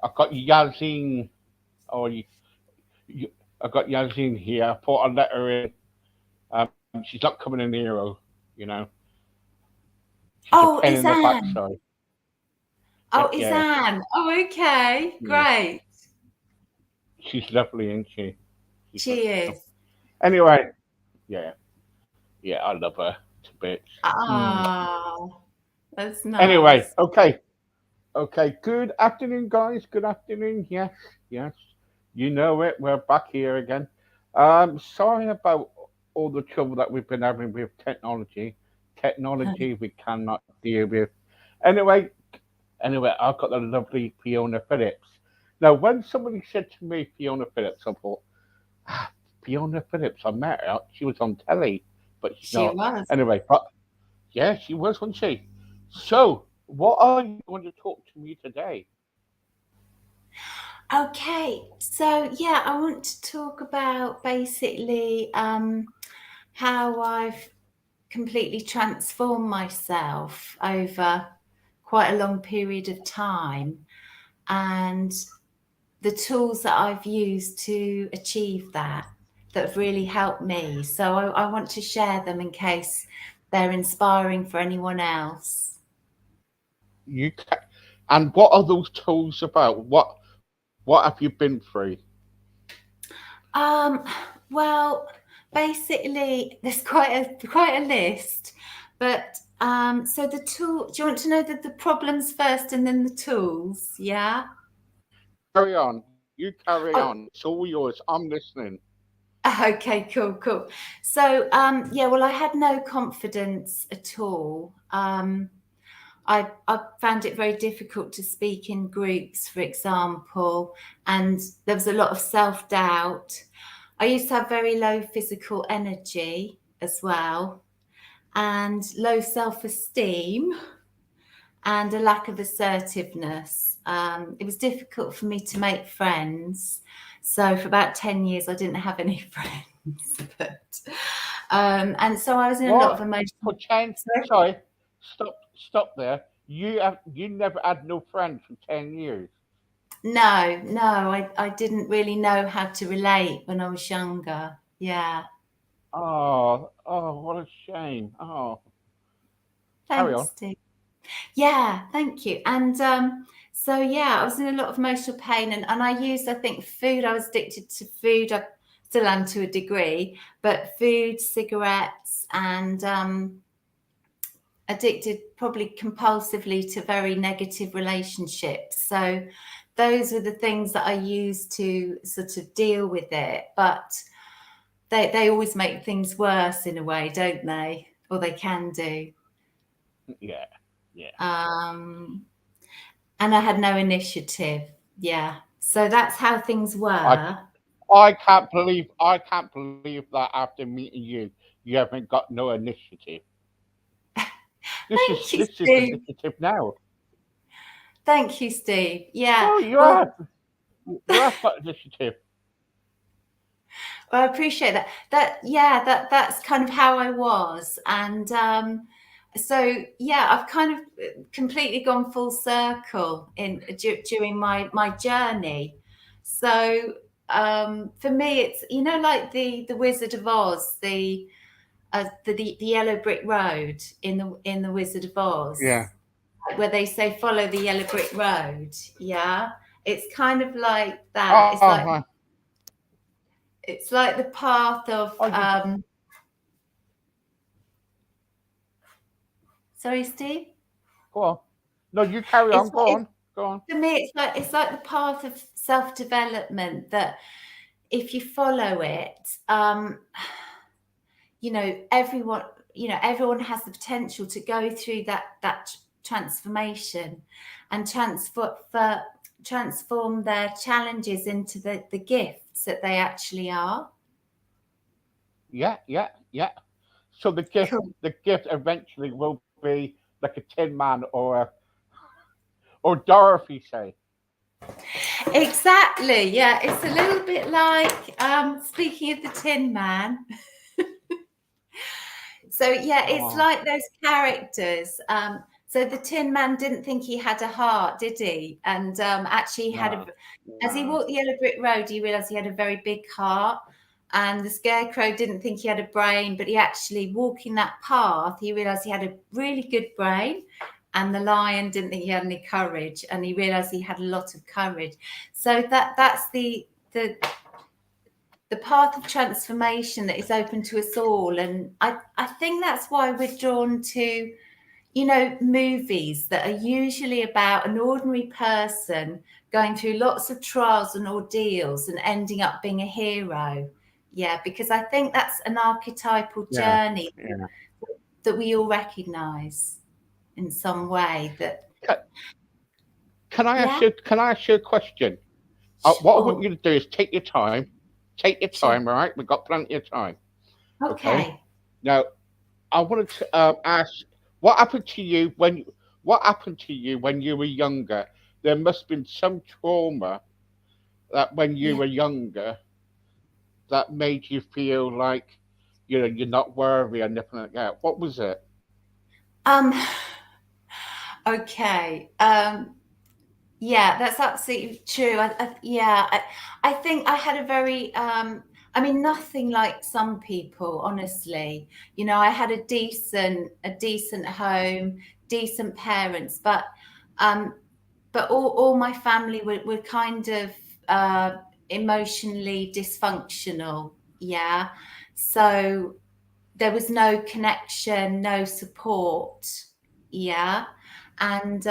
I've got Yazine, or you, I've got Yazine here. I put a letter in. She's not coming in here, you know. She's a Oh, pain in the Izanne. backside. Oh, Yeah, Izanne. Oh, okay. yeah. Great. She's lovely, isn't she? She's She lovely. is. Anyway, yeah, yeah, I love her to bits. Mm. Oh, that's Anyway, nice. okay, okay. Good afternoon, guys. Good afternoon. Yes, yes. You know it. We're back here again. Sorry about all the trouble that we've been having with technology. Technology we cannot deal with. Anyway, anyway, I've got the lovely Fiona Phillips. Now, when somebody said to me Fiona Phillips, I thought, ah, Fiona Phillips. I met her. She was on telly, but she's She not. was. Anyway, but yeah, she was, wasn't she? So, what are you going to talk to me today? Okay, so yeah, I want to talk about basically how I've completely transformed myself over quite a long period of time and the tools that I've used to achieve that have really helped me. So I want to share them in case they're inspiring for anyone else. You ca And what are those tools about? What have you been through? Um, well, basically, there's quite a list, but so the tool. Do you want to know the problems first and then the tools? Yeah. Carry on. You carry on. Oh, It's all yours. I'm listening. okay, cool, cool. So, yeah, well, I had no confidence at all. I found it very difficult to speak in groups, for example, and there was a lot of self-doubt. I used to have very low physical energy as well, and low self-esteem, and a lack of assertiveness. It was difficult for me to make friends. So for about 10 years, I didn't have any friends. And so I was in a lot of What? emotional. For change? Sorry? Sorry. Stop there. You never had no friends for 10 years. No, I didn't really know how to relate when I was younger. Yeah. Oh, what a shame. Oh, carry Thanks, on. Steve. Yeah, thank you. And so yeah, I was in a lot of emotional pain and I used, I think, food. I was addicted to food. I still am to a degree, but food, cigarettes, and addicted probably compulsively to very negative relationships. So those were the things that I used to sort of deal with it. But they always make things worse in a way, don't they? Or they can do. Yeah, yeah. Um, and I had no initiative. Yeah. So that's how things I were. I can't believe that after meeting you, you haven't got no initiative. Thank you, This is Steve. initiative now. Thank you, Steve. Yeah. No, Well, you have got initiative. I appreciate that. Yeah, that's kind of how I was. And so yeah, I've kind of completely gone full circle in during my journey. So for me, it's like the Wizard of Oz, the yellow brick road in the Wizard of Oz, Yeah. where they say follow the yellow brick road. Yeah, it's kind of like that. Oh, It's like the path of oh, you sorry, Steve. go on. No, you carry on. Go It's on. Go on. for me. It's like the path of self development that if you follow it, everyone everyone has the potential to go through that transformation and transform their challenges into the gifts that they actually are. Yeah, yeah, yeah. So Cool. the gift eventually will be like a Tin Man or Dorothy, say. Exactly. Yeah, it's a little bit like speaking of the Tin Man. So yeah, it's Oh, like those characters. So the Tin Man didn't think he had a heart, did he? And actually, he had a. No, As he no. walked the yellow brick road, he realised he had a very big heart. And the Scarecrow didn't think he had a brain, but he actually, walking that path, he realised he had a really good brain. And the Lion didn't think he had any courage, and he realised he had a lot of courage. So that's the path of transformation that is open to us all. And I think that's why we're drawn to, you know, movies that are usually about an ordinary person going through lots of trials and ordeals and ending up being a hero. Yeah, because I think that's an archetypal Yeah, journey yeah. that we all recognize in some way. That, Can, can I ask yeah, you? Can I ask you a question? What I want sure, you to do is take your time. Take your sure. time, all right? We've got plenty of time. Okay. Okay. Now, I wanted to ask, what happened to you when? What happened to you when you were younger? There must have been some trauma that when you Yeah. were younger that made you feel like, you're not worthy and nothing like that. What was it? Um, okay. Yeah, that's absolutely true. I think I had a very, I mean, nothing like some people, honestly. You know, I had a decent home, decent parents, um, but all my family were kind of uh, emotionally dysfunctional. Yeah, so there was no connection, no support. Yeah, and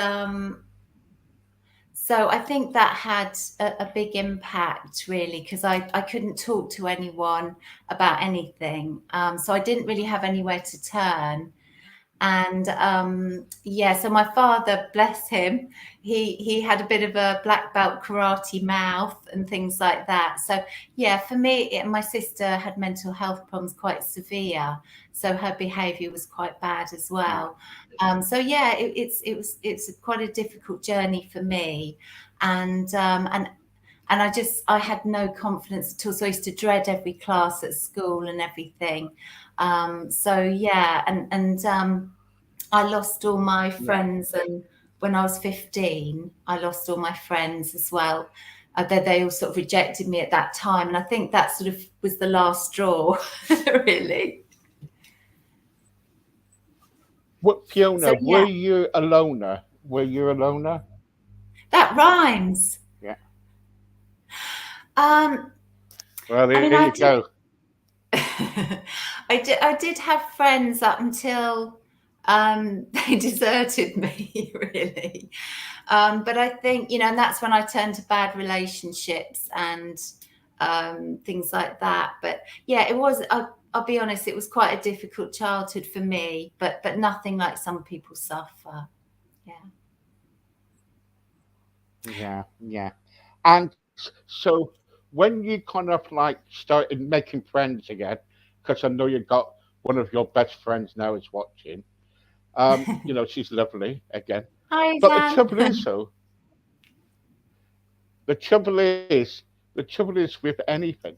so I think that had a big impact, really, because I couldn't talk to anyone about anything. So I didn't really have anywhere to turn. And yeah, so my father, bless him, he had a bit of a black belt karate mouth and things like that. So yeah, for me, my sister had mental health problems quite severe, so her behaviour was quite bad as Yeah. well. So yeah, it's quite a difficult journey for me, and I had no confidence at all. So I used to dread every class at school and everything. So yeah, and I lost all my Yeah. friends, and when I was 15, I lost all my friends as well. They all sort of rejected me at that time, and I think that sort of was the last straw, really. What, So Fiona? Were yeah, you a loner? Were you a loner? that rhymes. Yeah. Um, Well, I there mean, you I did. go. I did have friends up until they deserted me, really. But I think, you know, and that's when I turned to bad relationships and things like that. But yeah, it was. I'll be honest, it was quite a difficult childhood for me, but nothing like some people suffer. Yeah. Yeah, yeah. And so when you kind of like started making friends again, because I know you got one of your best friends now is watching. She's lovely again. Hi, But Zan. the trouble is, the trouble is with anything,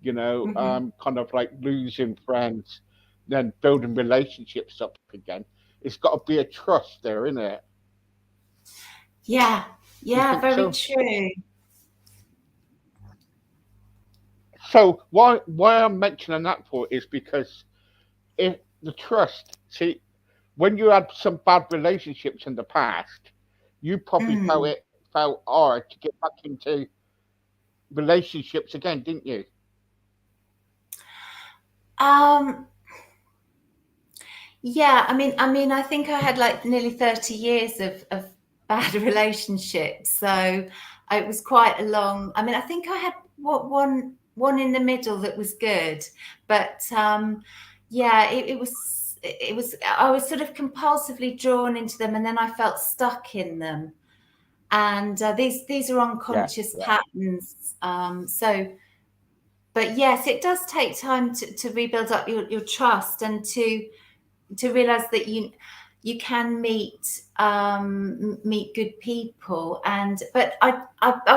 Mhm. kind of like losing friends, then building relationships up again. It's got to be a trust there, isn't it? Yeah, Do you yeah, think very so? true. So why I'm mentioning that for is because if the trust, see, when you had some bad relationships in the past, you probably Mm. felt hard to get back into relationships again, didn't you? Um, Yeah, I mean, I think I had like nearly 30 years of bad relationships, so it was quite a long. I mean, I think I had one in the middle that was good, but yeah, it was I was sort of compulsively drawn into them, and then I felt stuck in them, and these are Yeah, unconscious yeah, patterns. But yes, it does take time to rebuild up your trust and to realize that you can meet good people. And but I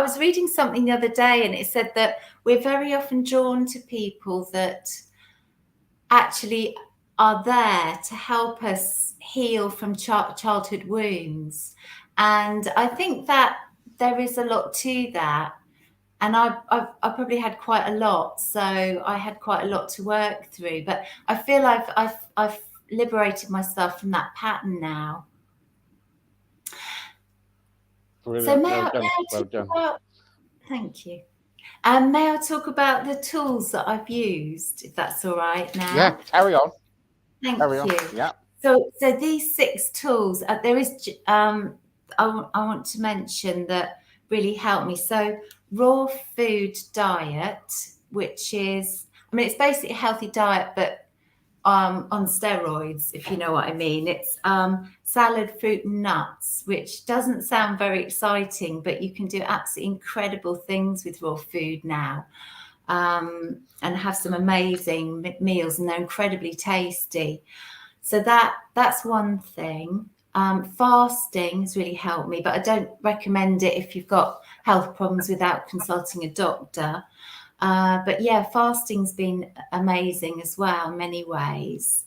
was reading something the other day, and it said that we're very often drawn to people that actually are there to help us heal from childhood wounds. And I think that there is a lot to that. And I probably had quite a lot, so I had quite a lot to work through. But I feel I've liberated myself from that pattern now. So Brilliant. Well done. may I Well talk done. about? Thank you. May I talk about the tools that I've used, if that's all right Yeah, now? carry on. Carry Thank on. you. Yeah. So these 6 tools, there is, I want to mention that really helped me. So raw food diet, which is, I mean, it's basically a healthy diet, but on steroids, if you know what I mean. It's salad, fruit, and nuts, which doesn't sound very exciting, but you can do absolutely incredible things with raw food now, and have some amazing meals, and they're incredibly tasty. So that's one thing. Fasting has really helped me, but I don't recommend it if you've got health problems without consulting a doctor. But yeah, fasting's been amazing as well in many ways.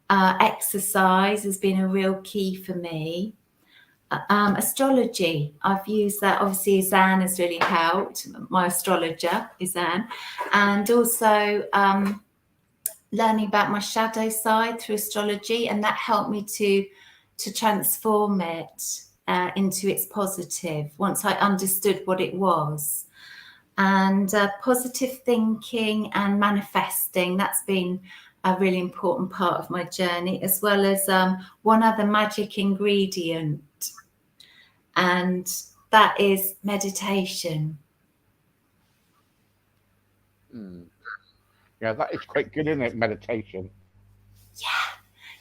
Exercise has been a real key for me. Astrology, I've used that. Obviously, Zan has really helped. My astrologer is Zan, and also learning about my shadow side through astrology, and that helped me to transform it into its positive once I understood what it was. And positive thinking and manifesting, that's been a really important part of my journey, as well as one other magic ingredient, and that is meditation. Mm. Yeah, that is quite good, isn't it? Meditation.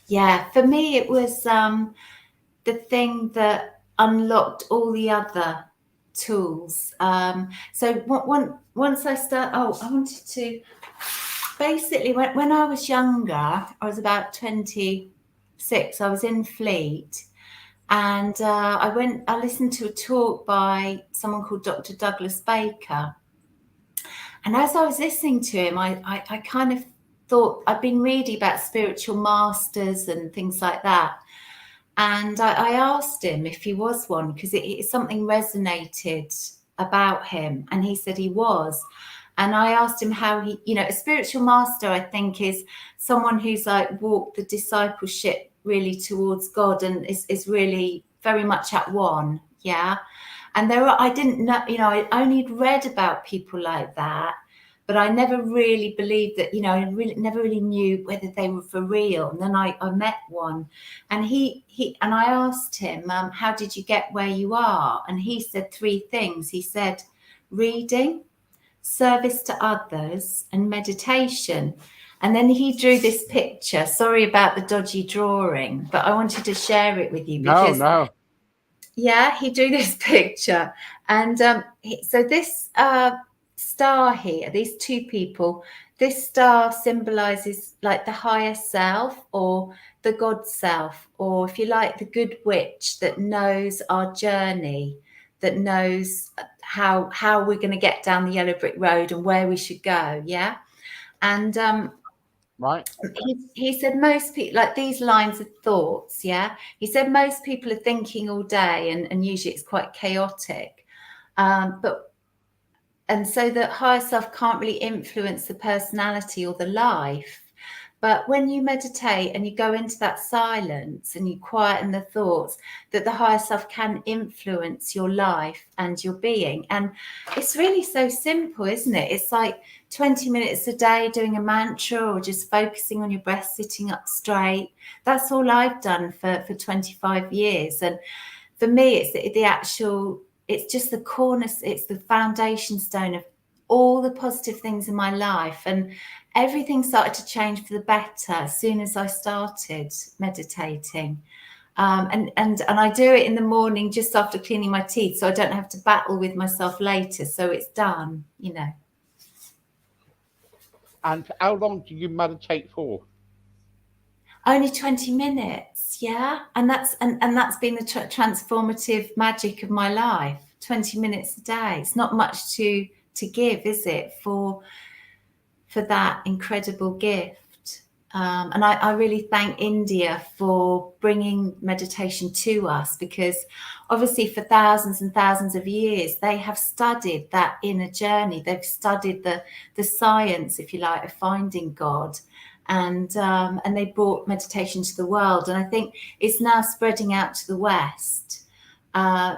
Yeah, for me it was the thing that unlocked all the other tools. So once I start, oh, I wanted to basically, when I was younger, I was about 26. I was in Fleet, and I listened to a talk by someone called Dr. Douglas Baker. And as I was listening to him, I kind of thought, I'd been reading about spiritual masters and things like that. And I asked him if he was one, because something resonated about him. And he said he was. And I asked him how he, a spiritual master, I think, is someone who's like walked the discipleship really towards God and is really very much at one. Yeah. And I didn't know, I only read about people like that, but I never really believed that, I never really knew whether they were for real. And then I met one, and and I asked him, how did you get where you are? And he said 3 things. He said, reading, service to others, and meditation. And then he drew this picture. Sorry about the dodgy drawing, but I wanted to share it with you No, because, no. yeah, he drew this picture. And so this star here, these 2 people, this star symbolizes like the higher self, or the God self, or if you like, the good witch that knows our journey, that knows how we're going to get down the yellow brick road and where we should go. Yeah. And Right. he said most people, like these lines of thoughts, yeah, he said most people are thinking all day, and usually it's quite chaotic, but and so the higher self can't really influence the personality or the life. But when you meditate and you go into that silence and you quieten the thoughts, that the higher self can influence your life and your being. And it's really so simple, isn't it? It's like 20 minutes a day doing a mantra, or just focusing on your breath, sitting up straight. That's all I've done for 25 years. And for me, it's the actual, it's just the corner, it's the foundation stone of all the positive things in my life. And everything started to change for the better as soon as I started meditating. And I do it in the morning just after cleaning my teeth, so I don't have to battle with myself later. So it's done. And how long do you meditate for? Only 20 minutes, yeah. And that's been the transformative magic of my life. 20 minutes a day. It's not much to give, is it, for that incredible gift? And I really thank India for bringing meditation to us, because obviously for thousands and thousands of years they have studied that inner journey. They've studied the science, if you like, of finding God, and they brought meditation to the world. And I think it's now spreading out to the West. Uh,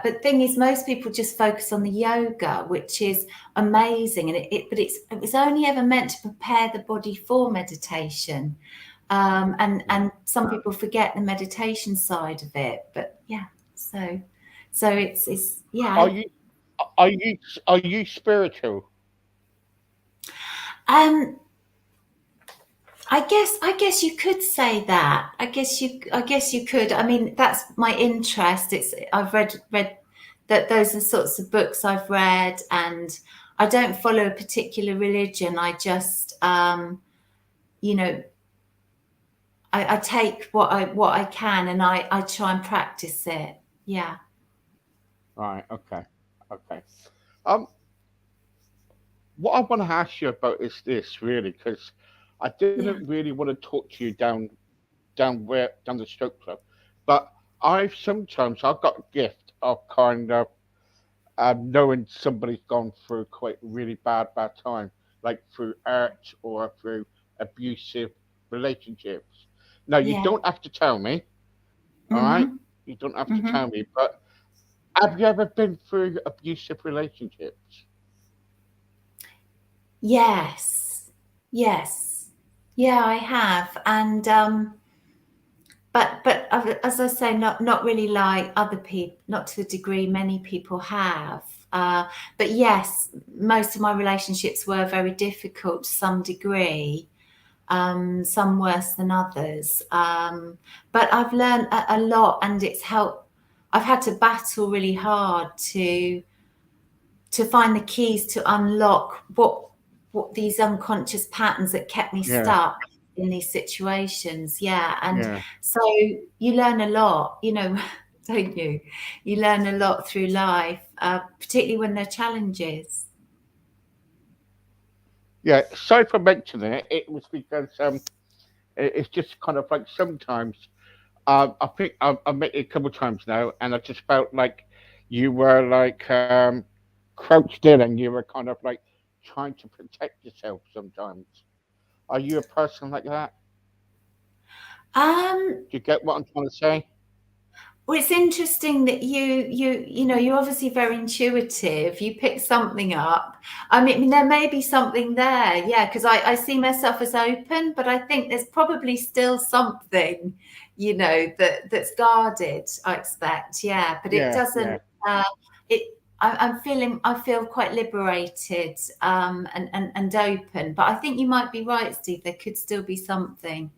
but thing is, most people just focus on the yoga, which is amazing, and it was only ever meant to prepare the body for meditation, and some people forget the meditation side of it. But yeah, so it's Are yeah. you are you are you spiritual? Um, I guess you could say that. I guess you could. I mean, that's my interest. I've read that those are sorts of books I've read, and I don't follow a particular religion. I just you know, I take what I can, and I try and practice it. Yeah. Right. Okay. Okay. Um, what I want to ask you about is this, really, because I didn't Yeah. really want to talk to you down the stroke club, but I've got a gift of kind of knowing somebody's gone through quite really bad time, like through art or through abusive relationships. Now you Yeah. don't have to tell me, all right? Mhm. You don't have to Mhm. tell me, but have you ever been through abusive relationships? Yes. Yes. Yeah, I have. And but as I say, not really like other people, not to the degree many people have. But yes, most of my relationships were very difficult to some degree, some worse than others. But I've learned a lot, and it's helped. I've had to battle really hard to find the keys to unlock what these unconscious patterns that kept me Yeah, stuck in these situations. Yeah. And yeah, so you learn a lot, don't you? You learn a lot through life, particularly when there are challenges. yeah. Sorry for mentioning it. It was because it's just kind of like sometimes I think I've met you a couple of times now, and I just felt like you were like crouched in, and you were kind of like trying to protect yourself. Sometimes, are you a person like that? um Do you get what I'm trying to say? Well, it's interesting that you're obviously very intuitive. You pick something up. I mean, there may be something there, yeah, because I see myself as open, but I think there's probably still something, that's guarded, I expect, yeah. But it Yeah, yeah, doesn't, I feel quite liberated, and open. But I think you might be right, Steve. There could still be something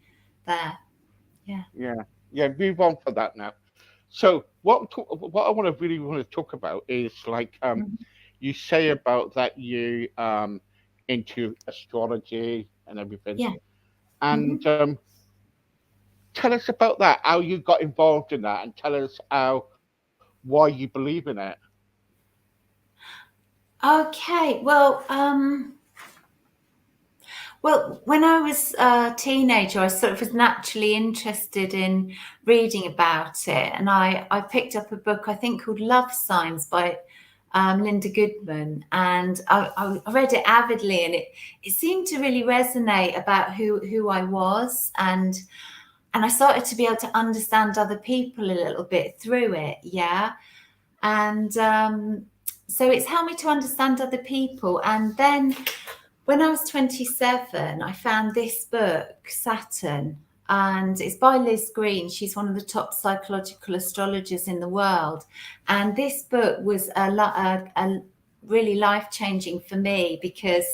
there. Yeah. yeah, yeah. Move on for that now. So what I want to talk about is like Mhm. you say about that you into astrology and everything, Yeah. and Mhm. tell us about that. How you got involved in that, and tell us how why you believe in it. Okay. Well, when I was a teenager, I sort of was naturally interested in reading about it, and I picked up a book I think called Love Signs by Linda Goodman, and I read it avidly, and it seemed to really resonate about who I was, and I started to be able to understand other people a little bit through it. Yeah. And so it's helped me to understand other people. And then when I was 27, I found this book, Saturn, and it's by Liz Green. She's one of the top psychological astrologers in the world. And this book was a really life changing for me, because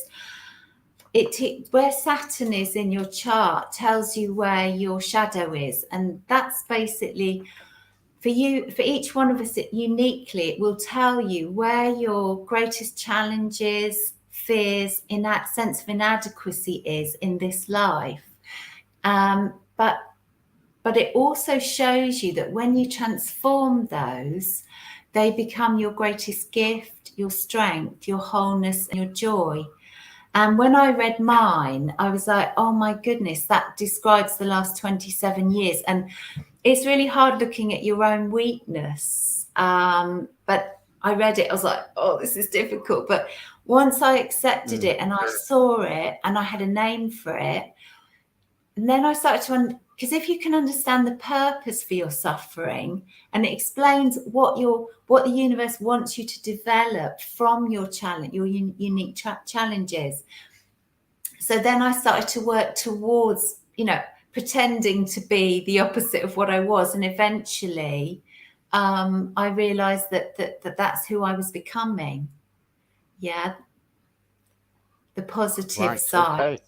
where Saturn is in your chart tells you where your shadow is. And that's basically for each one of us, uniquely, it will tell you where your greatest challenges, fears, in that sense of inadequacy is in this life. But it also shows you that when you transform those, they become your greatest gift, your strength, your wholeness, and your joy. And when I read mine, I was like, oh my goodness, that describes the last 27 years. And it's really hard looking at your own weakness. But I read it, I was like, oh, this is difficult. But once I accepted Mm. it and I saw it and I had a name for it, and then I started to, because if you can understand the purpose for your suffering, and it explains what the universe wants you to develop from your challenge, your unique challenges. So then I started to work towards, pretending to be the opposite of what I was, and eventually, I realised that's who I was becoming. Yeah, the positive Right. side Okay.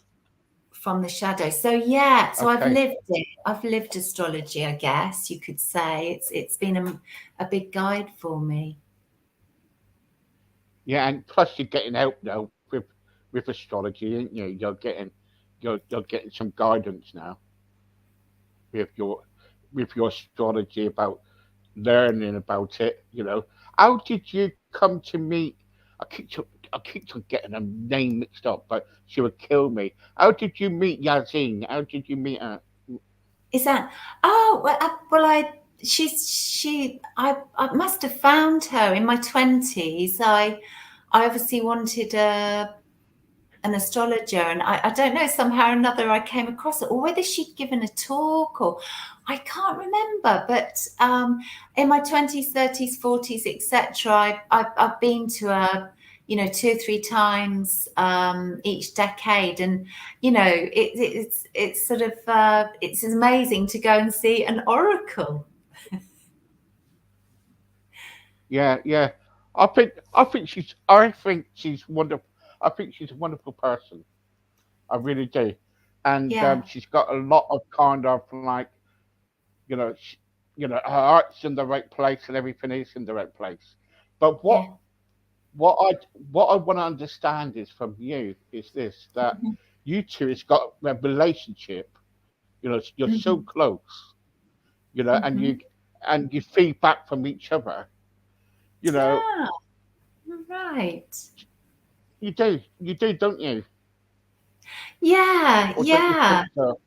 from the shadow. So yeah, so I've Okay. lived it. I've lived astrology, I guess you could say. It's been a big guide for me. Yeah, and plus you're getting help now with astrology, aren't you? You're getting some guidance now with your astrology about learning about it. How did you come to meet? I keep on getting a name mixed up, but she would kill me. How did you meet Yazin? How did you meet her? Is that? Oh well, I must have found her in my 20s. I obviously wanted an astrologer, and I don't know, somehow or another I came across it, or whether she'd given a talk, or I can't remember. But in my 20s, 30s, 40s, etc., I've been to her, 2 or 3 times each decade, and it's sort of it's amazing to go and see an oracle. Yeah, yeah. I think she's wonderful. I think she's a wonderful person. I really do. And Yeah, she's got a lot of kind of like, you know, sh her heart's in the right place and everything is in the right place. But yeah. what I what I want to understand is from you is this, that Mhm, you two has got a relationship. You're so mhm, close. And mhm. you feed back from each other. You know, Ah, right. you do, don't you? Yeah, Or don't you yeah. think so?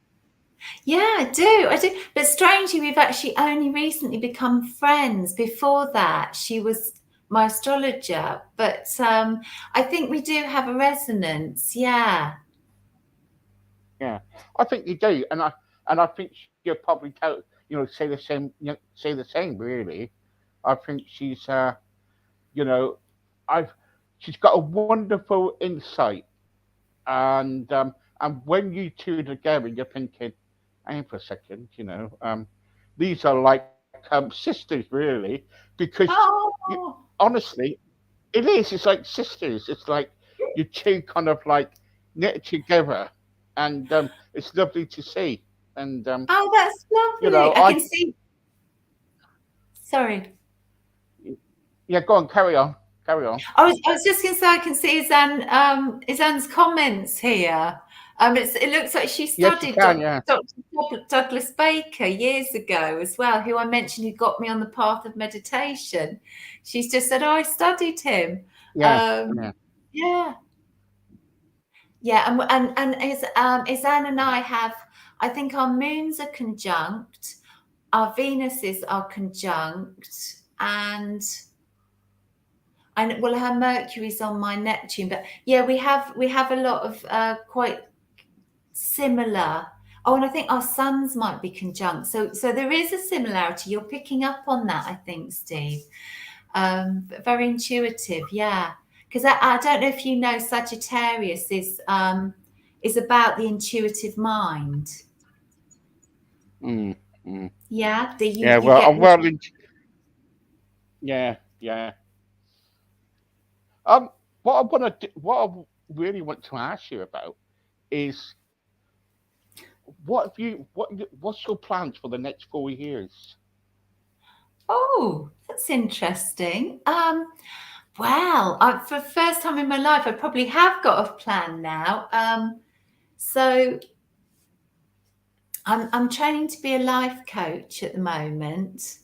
Yeah, I do. I do. But strangely, we've actually only recently become friends. Before that, she was my astrologer. But I think we do have a resonance. Yeah, Yeah, I think you do, and I think she'll probably say the same, say the same. Really, I think you know, I've she's got a wonderful insight, and when you two are together, you're thinking, hang on for a second, these are like sisters, really, because you Oh, honestly, it is. It's like sisters. It's like you two kind of like knit together, and it's lovely to see. And oh, that's you lovely. know, I I can see. Sorry. yeah, go on, carry on. I was just going to say, I can see Izan's comments here. It looks like she Yes, you studied can. Yeah, Dr. Douglas Baker years ago as well, who I mentioned, who got me on the path of meditation. She's just said, "Oh, I studied him." yeah, Um, yeah. yeah, yeah, and Izan and I have, I think our moons are conjunct, our Venuses are conjunct, and well, her Mercury's on my Neptune, but yeah, we have a lot of quite similar. Oh, and I think our suns might be conjunct, so there is a similarity. You're picking up on that, I think, Steve. But very intuitive, yeah. Because I don't know if you know, Sagittarius is about the intuitive mind. Mm, mm. Yeah, the you Yeah. you Well, get. I'm well into. Yeah, yeah. What I really want to ask you about is what's your plans for the next 4 years? Oh, that's interesting. Well, for the first time in my life, I probably have got a plan now. So I'm training to be a life coach at the moment,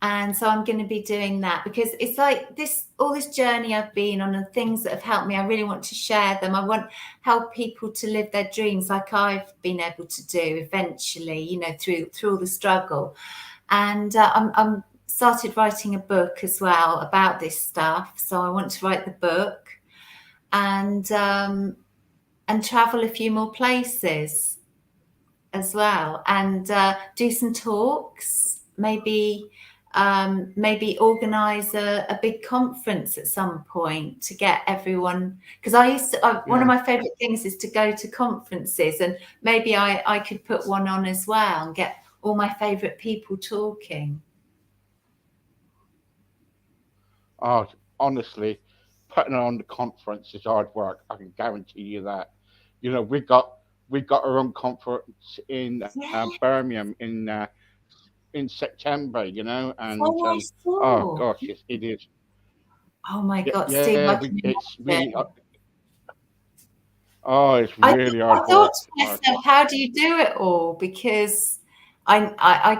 And so I'm going to be doing that because it's like this, all this journey I've been on and things that have helped me. I really want to share them. I want help people to live their dreams like I've been able to do eventually, through all the struggle. And I'm started writing a book as well about this stuff. So I want to write the book and travel a few more places as well, and do some talks, maybe organize a big conference at some point to get everyone, because one of Yeah. my favorite things is to go to conferences, and maybe I could put one on as well and get all my favorite people talking. Oh, honestly, putting on the conference is hard work. I can guarantee you that. You know, we got our own conference in Yeah, Birmingham in September. And so I oh saw. gosh, it is. Oh my Yeah, God, Steve, yeah. I It's can really imagine. it's really I hard thought work. to It's hard myself, work. how do you do it all? Because I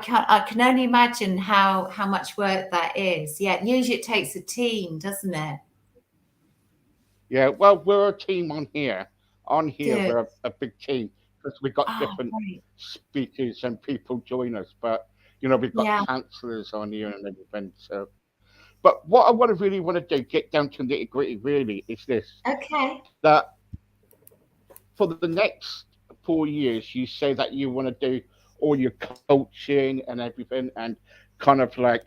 can only imagine how much work that is. Yeah, usually it takes a team, doesn't it? Yeah, well, we're a team on here. On here, Good. we're a big team because we've got Oh, different great. speakers and people join us. But we've got Yeah. counsellors on here and everything. But what I really want to do, get down to nitty gritty, really, is this: Okay. that for the next 4 years, you say that you want to do all your coaching and everything, and kind of like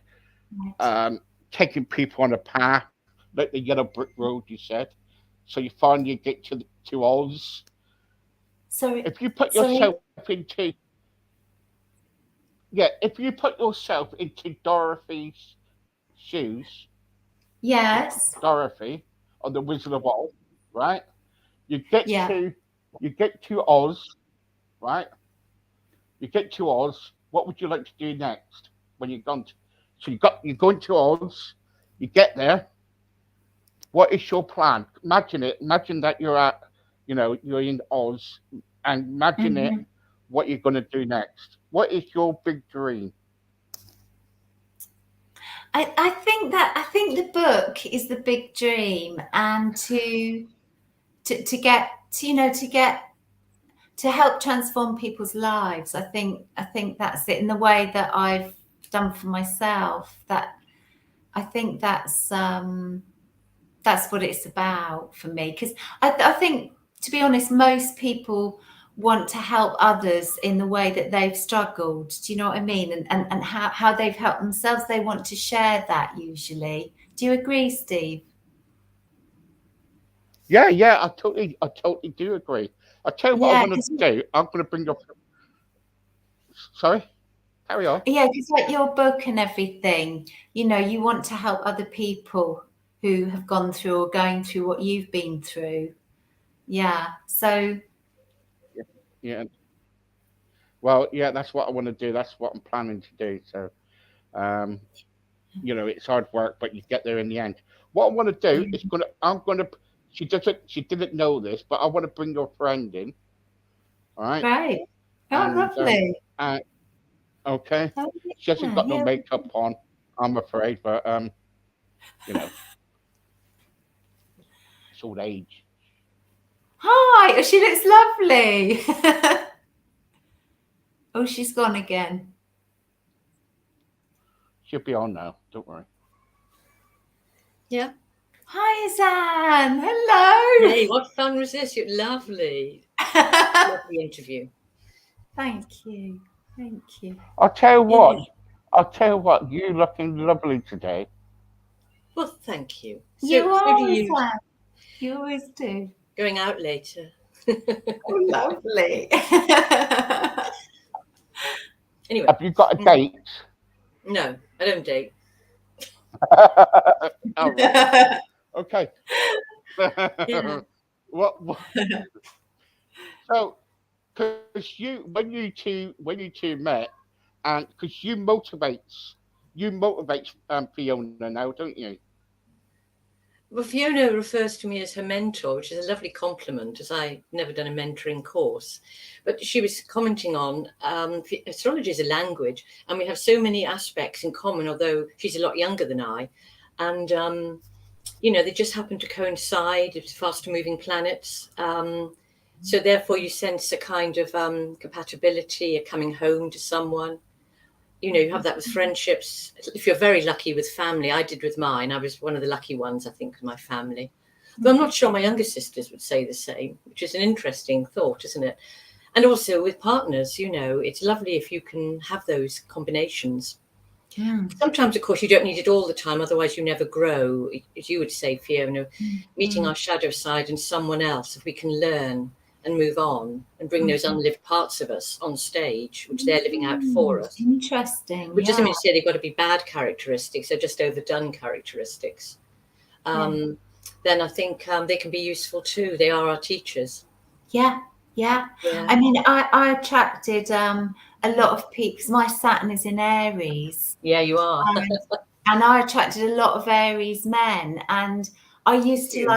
Right. um, taking people on a path, like the yellow brick road you said. So you finally get to Oz. Sorry. If you put Sorry. yourself into Yeah, if you put yourself into Dorothy's shoes, Yes. Dorothy on the Wizard of Oz, right? You get Yeah. to you get to Oz, right? You get to Oz. What would you like to do next when you're gone? You're going to Oz. You get there. What is your plan? Imagine it. Imagine that you're in Oz, and imagine it. Hmm. What you're gonna do next? What is your big dream? I think the book is the big dream, and to get to get to help transform people's lives. I think that's it in the way that I've done for myself. That I think that's what it's about for me. Because I think, to be honest, most people want to help others in the way that they've struggled. Do you know what I mean? And how they've helped themselves. They want to share that usually. Do you agree, Steve? Yeah, yeah, I totally do agree. I tell you what I Yeah, want to do. I'm going to bring up. Sorry, carry on. because like your book and everything, you want to help other people who have gone through or going through what you've been through. Yeah. So Yeah, well, yeah, that's what I want to do. That's what I'm planning to do. So, um, it's hard work, but you get there in the end. What I want to do is yeah. gonna. I'm gonna. She didn't know this, but I want to bring your friend in. All right, Great. Oh, and lovely. okay, Oh, she hasn't yeah, got no yeah. makeup on, I'm afraid, but you know, it's old age. Hi. Oh, she looks lovely. Oh, she's gone again. She'll be on now. Don't worry. Yeah. Hi, Zan. Hey, Hello. what fun was this? You're lovely. Lovely interview. Thank you. Thank you. I'll tell you Yeah. what. I'll tell you what. You looking lovely today. Well, thank you. So, You so do are, you. Zan. You always do. Going out later. Oh, lovely. Anyway, Have you got a mm, date? no, I don't date. All right. Okay. Yeah. what? So, because when you two met, and because you motivate Fiona now, don't you? Well, Fiona refers to me as her mentor, which is a lovely compliment, as I've never done a mentoring course. But she was commenting on astrology is a language, and we have so many aspects in common, although she's a lot younger than I. And, they just happen to coincide with faster moving planets. So, therefore, you sense a kind of compatibility, a coming home to someone. You have that with friendships. If you're very lucky with family, I did with mine. I was one of the lucky ones, I think, with my family. But I'm not sure my younger sisters would say the same, which is an interesting thought, isn't it? And also with partners, it's lovely if you can have those combinations. Mm. Sometimes, of course, you don't need it all the time, otherwise you never grow. As you would say, Fiona, meeting our shadow side and someone else, if we can learn and move on and bring those unlived parts of us on stage, which they're living out for us. Interesting. Which doesn't mean to say they've got to be bad characteristics, they're just overdone characteristics. Then I think they can be useful too. They are our teachers. Yeah. I mean, I attracted a lot of people. My Saturn is in Aries. Yeah, you are. And I attracted a lot of Aries men, and I used to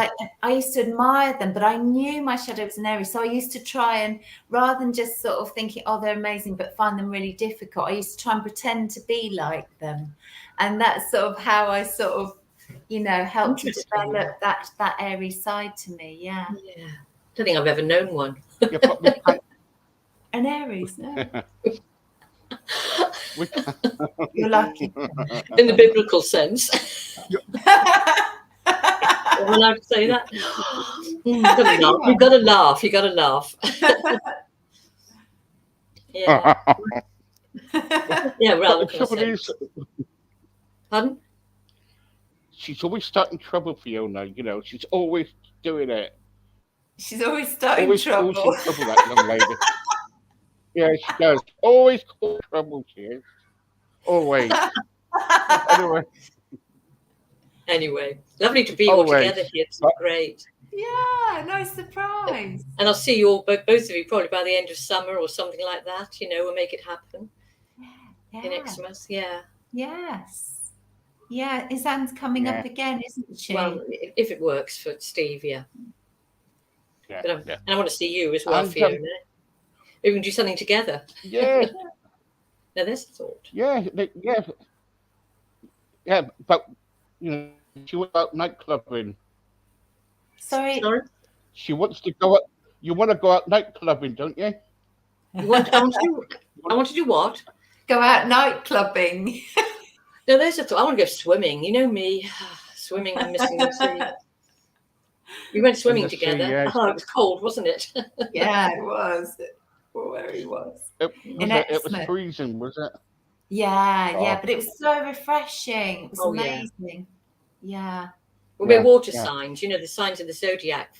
admire them, but I knew my shadow was an Aries, so I used to try and, rather than just sort of thinking, oh, they're amazing, but find them really difficult, I used to try and pretend to be like them, and that's sort of how I sort of, helped to develop that Aries side to me. Yeah. I don't think I've ever known one. Yeah, but we can't. An Aries, no. We can't. You're lucky. In the biblical sense. Am I allowed to say that? You've got to laugh. You've got to laugh. Yeah. Yeah, rather. Pardon? She's always starting trouble, Fiona. She's always doing it. She's always starting Always trouble. causing trouble, that young lady. Yeah, she does. Always cause trouble, she is. Always. Anyway, lovely to be all together here. It's great. Yeah, nice surprise. And I'll see you all, both of you, probably by the end of summer or something like that. We'll make it happen. In Xmas, yeah. Yes. Yeah, Isan's coming up again, isn't she? Well, if it works for Steve, yeah. But and I want to see you as well, Fiona. We can do something together. Yeah. Now there's a thought. Yeah, but she went out night clubbing. Sorry. She wants to go out. You want to go out night clubbing, don't you? I want to do what? Go out night clubbing. No, there's a thought. I want to go swimming. You know me, swimming. I'm missing the sea. We went swimming together. Sea, Oh, it was cold, wasn't it? Yeah, it was. Where he was. It was freezing, was it? Yeah, but it was so refreshing. It was amazing. Yeah. Well, we're water signs. The signs of the zodiac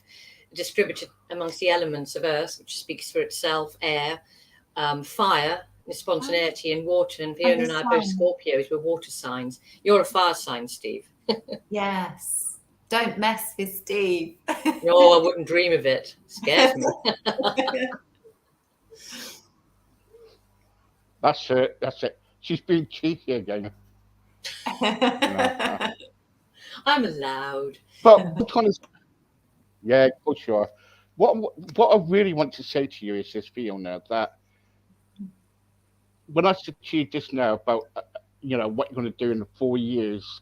are distributed amongst the elements of Earth, which speaks for itself, air, fire, spontaneity, and water. And Fiona and I are both Scorpios. We're water signs. You're a fire sign, Steve. Yes. Don't mess with Steve. No, I wouldn't dream of it. It scares me. That's it. She's being cheeky again. I'm allowed. But yeah, of course you are. What I really want to say to you is this, Fiona, that when I said to you just now about what you're going to do in 4 years,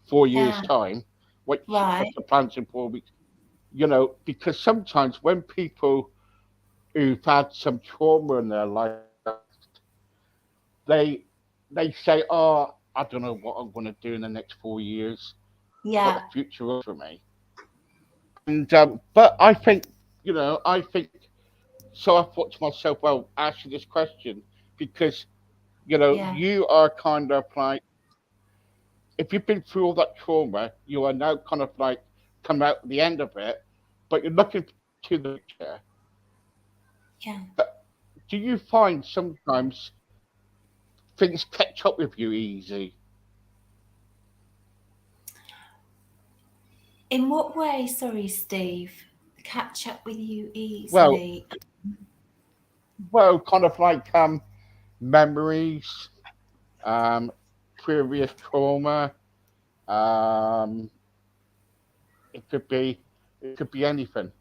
4 years time, what's the plans in 4 weeks, because sometimes when people who've had some trauma in their life, they say, "Oh, I don't know what I'm going to do in the next 4 years. Yeah, what the future is for me." And but I think, so. I thought to myself, well, ask you this question because you are kind of like, if you've been through all that trauma, you are now kind of like come out at the end of it, but you're looking to the future. Yeah. But do you find sometimes things catch up with you easy? In what way, sorry, Steve? Catch up with you easily? Well, kind of like memories, previous trauma, It could be anything.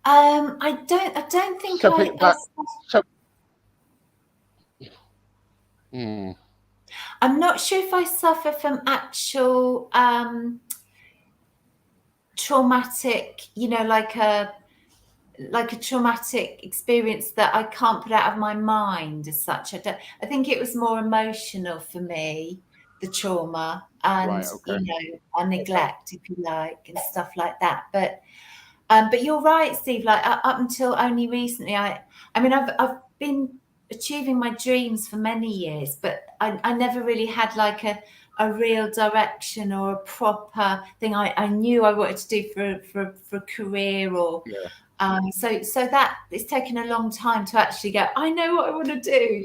I don't think Something that so mm, I'm not sure if I suffer from actual traumatic, like a traumatic experience that I can't put out of my mind as such. I think it was more emotional for me, the trauma and, right, okay. our neglect, if you like, and stuff like that. But you're right, Steve. Like up until only recently, I mean, I've been achieving my dreams for many years, but I never really had like a real direction or a proper thing I knew I wanted to do for a career or Yeah, so that it's taken a long time to actually go, I know what I want to do.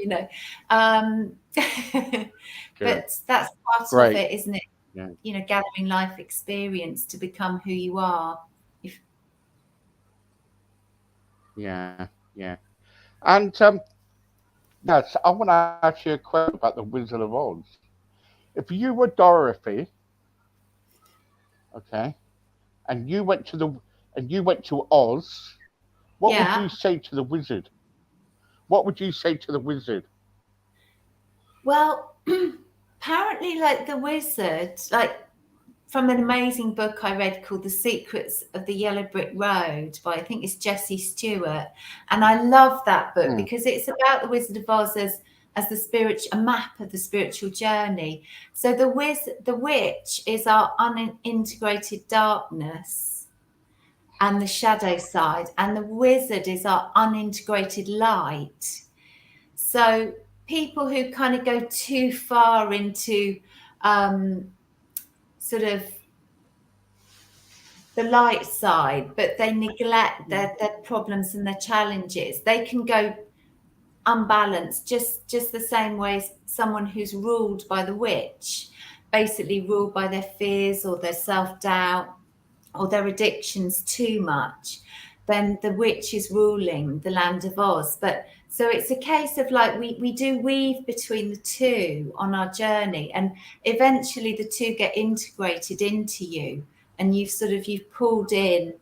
Um, good. but that's part of Great. it, isn't it? Yeah, Gathering life experience to become who you are. If, yeah, yeah. And yes, I want to ask you a question about the Wizard of Oz. If you were Dorothy, okay, and you went to Oz, what would you yeah. say to the wizard? What would you say to the wizard? Well, apparently, like the wizard, like from an amazing book I read called The Secrets of the Yellow Brick Road by, I think it's Jessie Stewart. And I love that book Mm, because it's about the Wizard of Oz as the a map of the spiritual journey. So the witch is our unintegrated darkness and the shadow side, and the wizard is our unintegrated light. So people who kind of go too far into sort of the light side, but they neglect their problems and their challenges, they can go unbalanced just the same way as someone who's ruled by the witch, basically ruled by their fears or their self-doubt or their addictions too much. Then the witch is ruling the land of Oz. But so it's a case of like we do weave between the two on our journey, and eventually the two get integrated into you, and you've pulled in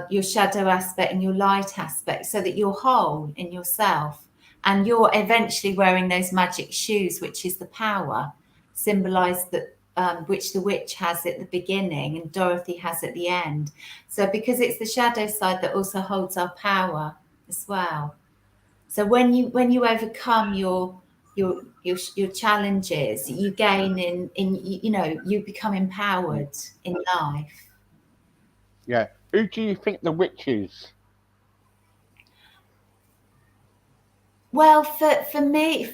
your shadow aspect and your light aspect so that you're whole in yourself, and you're eventually wearing those magic shoes, which is the power symbolized that which the witch has at the beginning and Dorothy has at the end. So because it's the shadow side that also holds our power as well. So when you overcome your challenges, you gain in you become mm, empowered in life. yeah. Who do you think the witch is? Well, for me,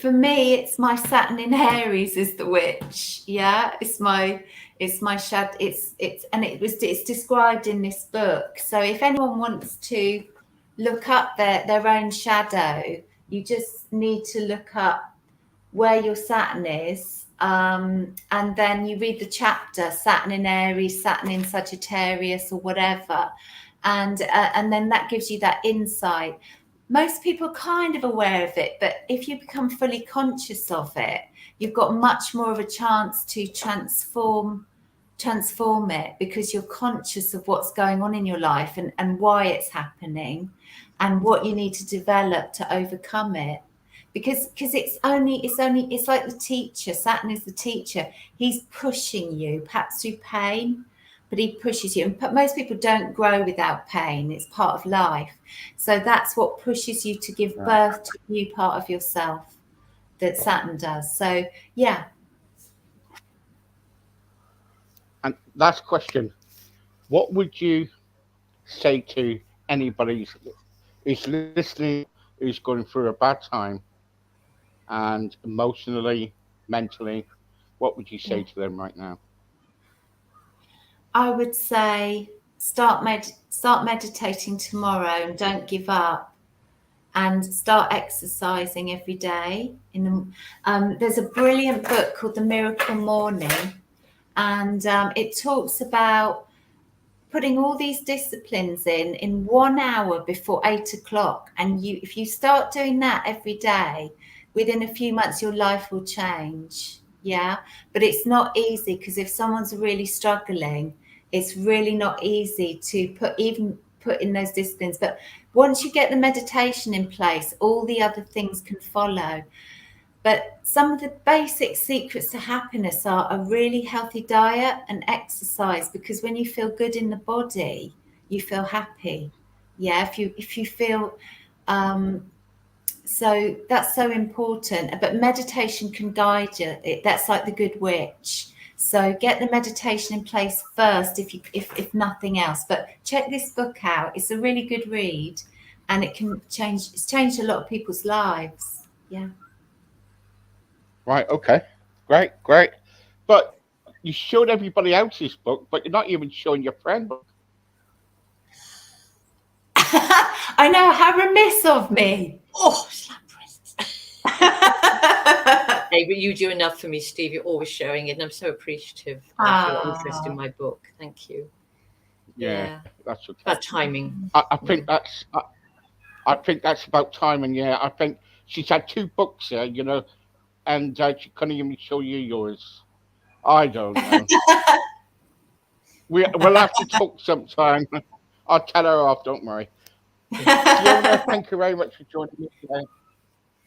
it's my Saturn in Aries is the witch. Yeah, it's my shadow. It's described in this book. So if anyone wants to look up their own shadow, you just need to look up where your Saturn is, and then you read the chapter Saturn in Aries, Saturn in Sagittarius, or whatever, and then that gives you that insight. Most people are kind of aware of it, but if you become fully conscious of it, you've got much more of a chance to transform it, because you're conscious of what's going on in your life and why it's happening and what you need to develop to overcome it. Because it's like the teacher. Saturn is the teacher. He's pushing you, perhaps through pain, but he pushes you. And most people don't grow without pain. It's part of life. So that's what pushes you to give Right. birth to a new part of yourself, that Saturn does. So yeah. And last question: what would you say to anybody who's listening, who's going through a bad time and emotionally, mentally? What would you say Yeah. to them right now? I would say start meditating tomorrow and don't give up, and start exercising every day. There's a brilliant book called The Miracle Morning, and it talks about putting all these disciplines in 1 hour before 8 o'clock. And if you start doing that every day, within a few months, your life will change. Yeah. But it's not easy, because if someone's really struggling, It's really not easy to put in those disciplines. But once you get the meditation in place, all the other things can follow. But some of the basic secrets to happiness are a really healthy diet and exercise, because when you feel good in the body, you feel happy. Yeah, if you feel so that's so important. But meditation can guide you. That's like the good witch. So get the meditation in place first, if nothing else. But check this book out. It's a really good read, and it can change. It's changed a lot of people's lives. Yeah. Right. Okay. Great. Great. But you showed everybody else's book, but you're not even showing your friend book. I know, how remiss of me. Oh, slap wrists. Hey, but you do enough for me, Steve. You're always showing it, and I'm so appreciative of your interest in my book. Thank you. Yeah, that's okay. About timing. I think I think that's about timing. Yeah, I think she's had two books here, and she couldn't even show you yours. I don't know. We'll have to talk sometime. I'll tell her off. Don't worry. Fiona, thank you very much for joining me today.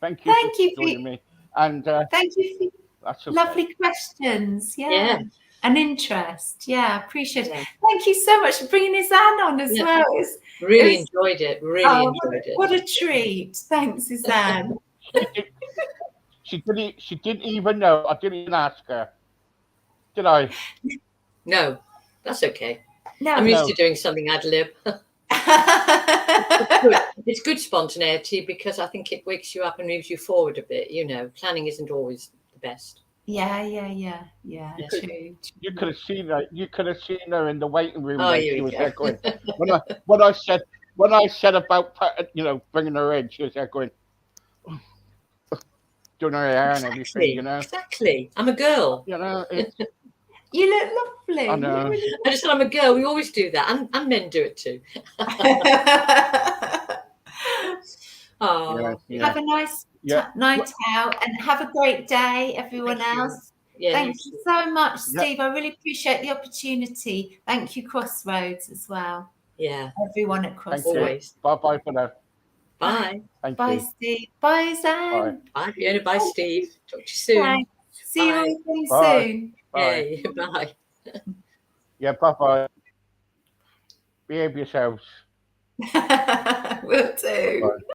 Thank you Thank for you joining me. And thank you for that's okay. lovely questions. Yeah. And interest. Yeah, appreciate it. Yeah. Thank you so much for bringing Suzanne on as well. Really enjoyed it. Really enjoyed it. What a treat. Thanks, Suzanne. She didn't even know. I didn't even ask her. Did I? No, that's okay. No. I'm used to doing something ad lib. It's good spontaneity, because I think it wakes you up and moves you forward a bit. Planning isn't always the best. Yeah. True. You could have seen her. You could have seen her in the waiting room. Oh, When here she we was go. there going. When I said about bringing her in, she was there going, doing her hair and everything. Exactly. I'm a girl. It's, You look lovely. I know. I just said I'm a girl. We always do that, and men do it too. Oh, Yeah. Have a nice night out, and have a great day, everyone else. Yeah, Thank you so much, Steve. Yeah. I really appreciate the opportunity. Thank you, Crossroads, as well. Yeah. Everyone at Crossroads. Always. Bye for now. Bye. Thank Bye, you. Steve. Bye, Zan. Bye, Fiona. Bye, Steve. Talk to you soon. Thanks. See Bye. you all Bye. soon. Bye. Yay. Bye. Yeah. Bye. Behave yourselves. Will do. Bye.